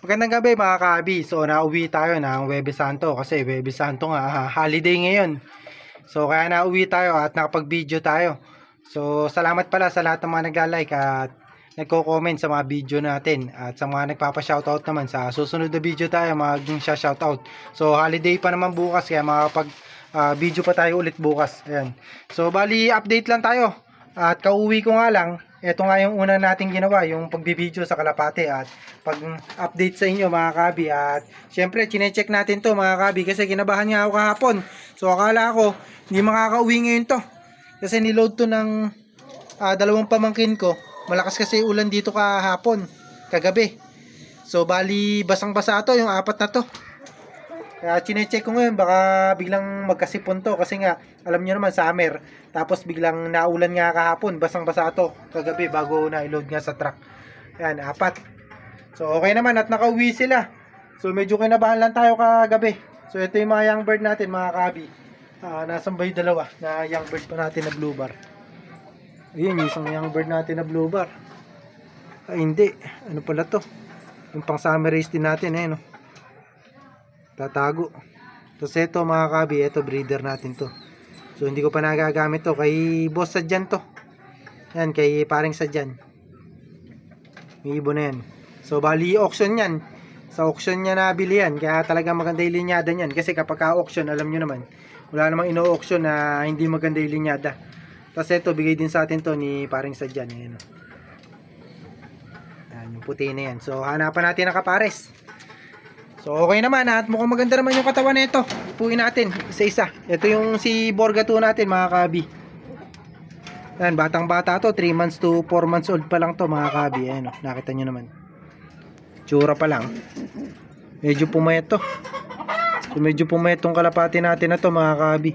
Magandang gabi mga kaabi. So nauwi tayo ng Huwebes Santo kasi Huwebes Santo nga holiday ngayon. So kaya nauwi tayo at nakapag-video tayo. So salamat pala sa lahat ng mga nagla-like at nagko-comment sa mga video natin at sa mga nagpapa-shoutout naman. Sa susunod na video tayo mag-shoutout. So holiday pa naman bukas kaya makapag video pa tayo ulit bukas. Ayan. So bali update lang tayo. At kauwi ko nga lang, ito nga yung una nating ginawa, yung pagbibideo sa Kalapate at pag-update sa inyo mga kabi. At syempre, chinecheck natin to mga kabi kasi kinabahan nga ako kahapon. So akala ko, hindi makakauwi ngayon to. Kasi niload to ng dalawang pamangkin ko. Malakas kasi ulan dito kahapon, kagabi. So bali, basang-basa to yung apat na to. Kaya chinecheck ko ngayon, baka biglang magkasipon to kasi nga, alam nyo naman, summer. Tapos biglang naulan nga kahapon, basang-basa to kagabi bago na-load nga sa truck. Ayan, apat. So okay naman at nakauwi sila. So medyo kinabahan lang tayo kagabi. So ito yung mga young bird natin mga kabi. Nasaan ba yung dalawa na young bird pa natin na blue bar? Ayun, yung isang young bird natin na blue bar. Ay hindi, ano pala to? Yung pang summer race din natin no? Tatago. Tapos ito mga kabi, ito breeder natin to. So hindi ko pa nagagamit to, kay boss Sadyan to. Yan, kay paring Sadyan. May ibon na yan. So bali auction yan. Sa auction niya nabili yan, kaya talaga maganda yung linyada niyan. Kasi kapag ka-auction, alam nyo naman, wala namang ino-auction na hindi maganda yung linyada. Tapos ito, bigay din sa atin to ni paring Sadyan. Yan, yung puti na yan. So hanapan natin ang kapares. So okay naman at mukhang maganda naman yung katawan nito. Ipuin natin isa-isa. Ito yung si Borga 2 natin mga kabi. Yan, batang bata to, 3 months to 4 months old pa lang to mga kabi. Ayan, nakita nyo naman. Tsura pa lang. Medyo pumayat to. So medyo pumayat tong kalapati natin na to mga kabi.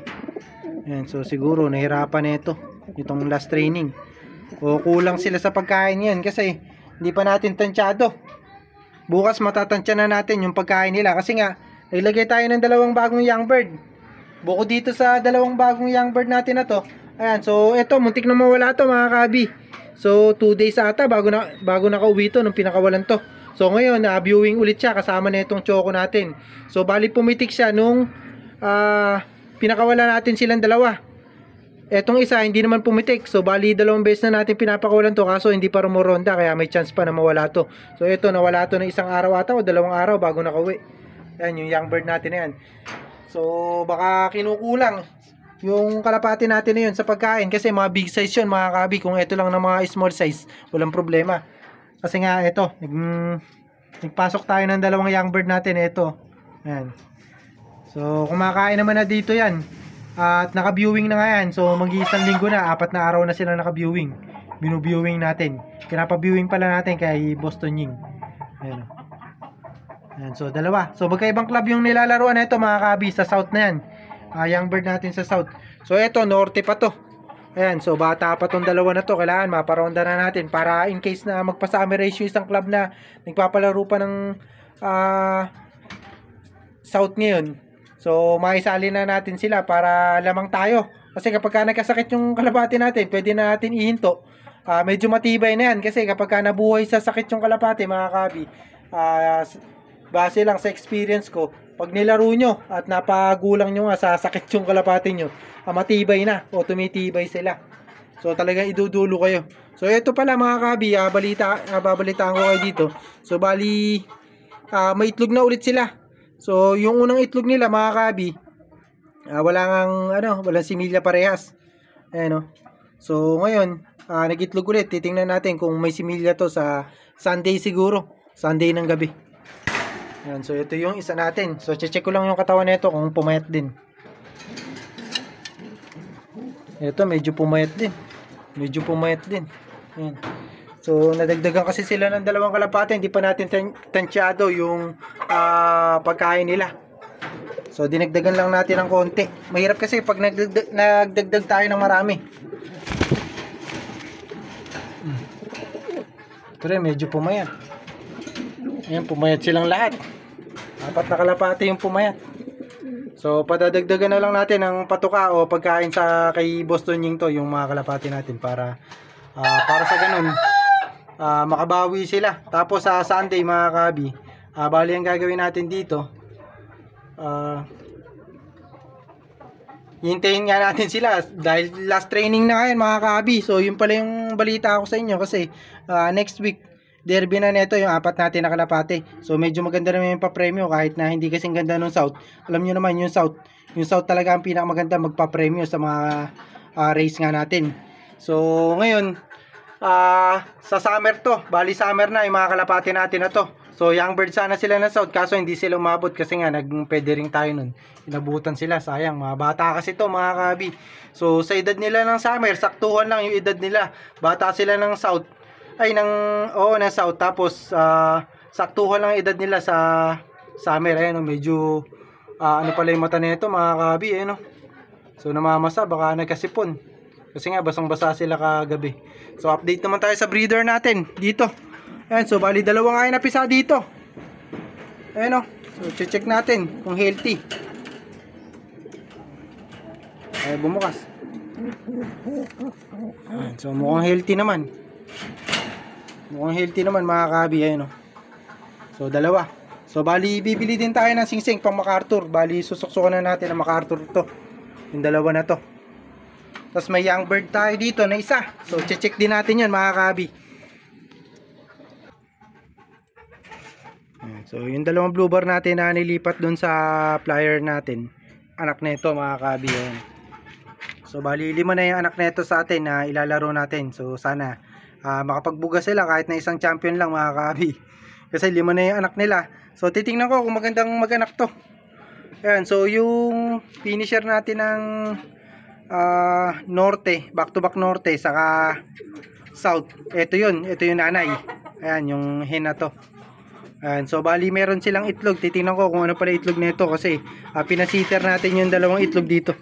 Ayan, so siguro nahirapan na ito itong last training. O kulang sila sa pagkain yan kasi hindi pa natin tansyado. Bukas matatansya na natin yung pagkain nila kasi nga naglagay tayo ng dalawang bagong young bird. Bukod dito sa dalawang bagong young bird natin na to, ayan, so eto muntik na mawala to mga kabi. So 2 days ata bago nakauwi to nung pinakawalan to. So ngayon viewing ulit siya kasama na itong choco natin. So bali pumitik siya nung pinakawala natin silang dalawa. Etong isa hindi naman pumitik. So bali dalawang beses na natin pinapakawalan to kaso hindi pa rumoronda kaya may chance pa na mawala to. So ito nawala to ng isang araw ata o 2 araw bago nakauwi. Ayan yung young bird natin na yan. So baka kinukulang yung kalapati natin na yun sa pagkain kasi mga big size yun mga kabi. Kung ito lang ng mga small size walang problema. Kasi nga ito nagpasok tayo ng dalawang young bird natin ito. Ayan. So kumakain naman na dito yan. At naka-viewing na nga yan. So mag-iisang linggo na, 4 na araw na sila naka-viewing. Binu-viewing natin. Pinapa-viewing pala natin kay Boston Ying. Ayan. Ayan, so dalawa. So magkaibang club yung nilalaruan na ito mga kabi. Sa south na yan. Young bird natin sa south. So ito, norte pa to. Ayan, so bata pa tong dalawa na to. Kailangan maparonda na natin para in case na magpa-summer race yung isang club na nagpapalaro pa ng south ngayon. So maisali na natin sila para lamang tayo. Kasi kapag ka nagkasakit yung kalapati natin, pwede na natin ihinto. Medyo matibay na yan. Kasi kapag ka nabuhay sa sakit yung kalapati mga kabi, base lang sa experience ko, pag nilaro nyo at napagulang nyo nga sa sakit yung kalapati nyo, matibay na o tumitibay sila. So talagang idudulo kayo. So ito pala mga kabi, babalitaan ko kayo dito. So bali, may itlog na ulit sila. So yung unang itlog nila mga kabi, walang similya parehas. Ayan, so ngayon nag-itlog ulit. Titingnan natin kung may similya to sa Sunday siguro, Sunday ng gabi. Ayan, so ito yung isa natin. So check ko lang yung katawan nito kung pumayat din. Ito medyo pumayat din. Ayan. So nadagdagan kasi sila ng dalawang kalapate, hindi pa natin tansyado yung pagkain nila. So dinagdagan lang natin ng konti. Mahirap kasi pag nagdagdag tayo ng marami. Ito rin medyo pumayat. Ayan, pumayat silang lahat. 4 na kalapate yung pumayat. So padadagdagan na lang natin ng patuka o pagkain sa kay Boston Ying to, yung mga kalapate natin para sa ganun makabawi sila. Tapos sa Sunday mga kabi, Bali ang gagawin natin dito, hintayin nga natin sila dahil last training na ngayon mga ka-abi. So yun pala yung balita ko sa inyo kasi next week derby na neto yung apat natin na kalapate. So medyo maganda naman yung pa-premyo kahit na hindi kasing ganda nung South. Alam nyo naman yung South talaga ang pinakamaganda magpa-premyo sa mga race nga natin. So ngayon sa summer to, bali summer na yung mga kalapate natin na to. So young bird sana sila ng South kaso hindi sila umabot kasi nga nagpede ring tayo nun. Inabutan sila, sayang, mga bata kasi to mga kabi. So sa edad nila ng summer, saktuhan lang yung edad nila. Bata sila ng South. Ay ng South tapos saktuhan lang yung edad nila sa summer. Ayun, medyo ano pala yung mata nito mga kabi, ayun. So namamasa, baka nagkasipon. Kasi nga basang-basa sila kagabi. So update naman tayo sa breeder natin dito. Ayan, so bali dalawang nga napisa dito. Ayan o. So check natin kung healthy. Ay bumukas. Ayan, so mukhang healthy naman. Mukhang healthy naman mga kabi. Ayan o. So dalawa. So bali bibili din tayo ng singsing pang MacArthur. Bali susuksukan na natin ang MacArthur to. Yung dalawa na to. Tapos may young bird tayo dito na isa. So check din natin yun mga kabi. So yung dalawang blue bar natin na nilipat dun sa flyer natin, anak nito mga kabi. So bali 5 na yung anak nito sa atin na ilalaro natin. So sana makapagbuga sila kahit na isang champion lang mga kabi. Kasi 5 na yung anak nila. So titingnan ko kung magandang mag-anak to. Ayan, so yung finisher natin ng norte, back to back norte saka south. Ito yung nanay. Ayan yung hen na to. Ayan, so bali meron silang itlog. Titingnan ko kung ano pala itlog nito kasi pinasiter natin yung dalawang itlog dito.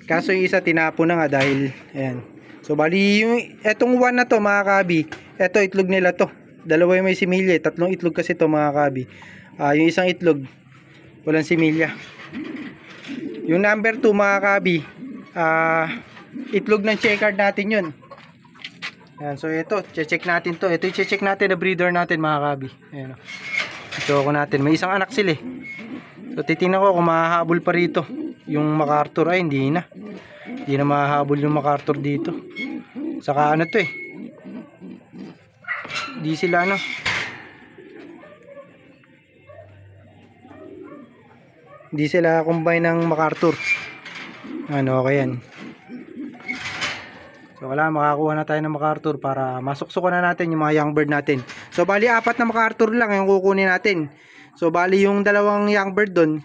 Kaso yung isa tinapo na nga dahil ayan. So bali yung etong one na to mga kabi, eto itlog nila to. Dalawa yung may similya, 3 itlog kasi to mga kabi. Yung isang itlog walang similya. Yung number 2 mga kabi, itlog ng checkered natin yun. Ayan, so ito, check natin to. Ito i-check natin na breeder natin mga kabi. Ayan. So ako natin, may isang anak sila eh. So titingnan ko kung mahahabol pa rito yung MacArthur. Ay hindi na. Hindi na mahahabol yung MacArthur dito. Saka ano to eh. Hindi sila ano. Hindi sila combine ng MacArthur. Ano okay yan. So wala, makakuha na tayo ng MacArthur para masuksukan na natin yung mga young bird natin. So bali 4 na MacArthur lang yung kukunin natin. So bali yung dalawang young bird doon,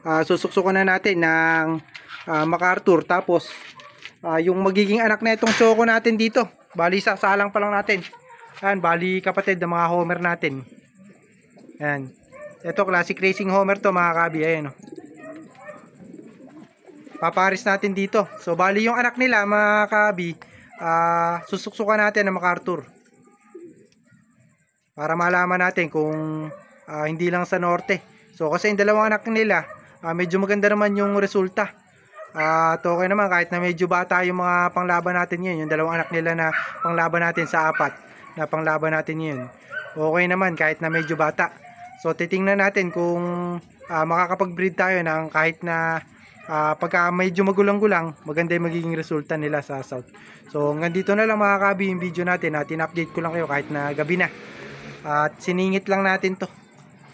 susuksukan na natin ng MacArthur. Tapos yung magiging anak na itong choco natin dito, bali sasalang pa lang natin. Ayan, bali kapatid ng mga homer natin. Ayan. Ito classic racing homer to mga kabi. Ayan o. Paparis natin dito. So bali yung anak nila mga kabi, susuksukan natin ng MacArthur para malaman natin kung hindi lang sa norte. So kasi yung dalawang anak nila medyo maganda naman yung resulta. Okay naman kahit na medyo bata yung mga panglaban natin yun. Yung dalawang anak nila na panglaban natin sa 4 na panglaban natin yun, okay naman kahit na medyo bata. So titingnan natin kung makakapag-breed tayo ng kahit na pagka medyo magulang-gulang, maganda yung magiging resulta nila sa South. So hanggang dito na lang mga kabi yung video natin. Tin-update ko lang kayo kahit na gabi na. At siningit lang natin to.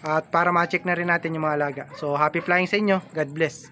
At para ma-check na rin natin yung mga alaga. So happy flying sa inyo. God bless.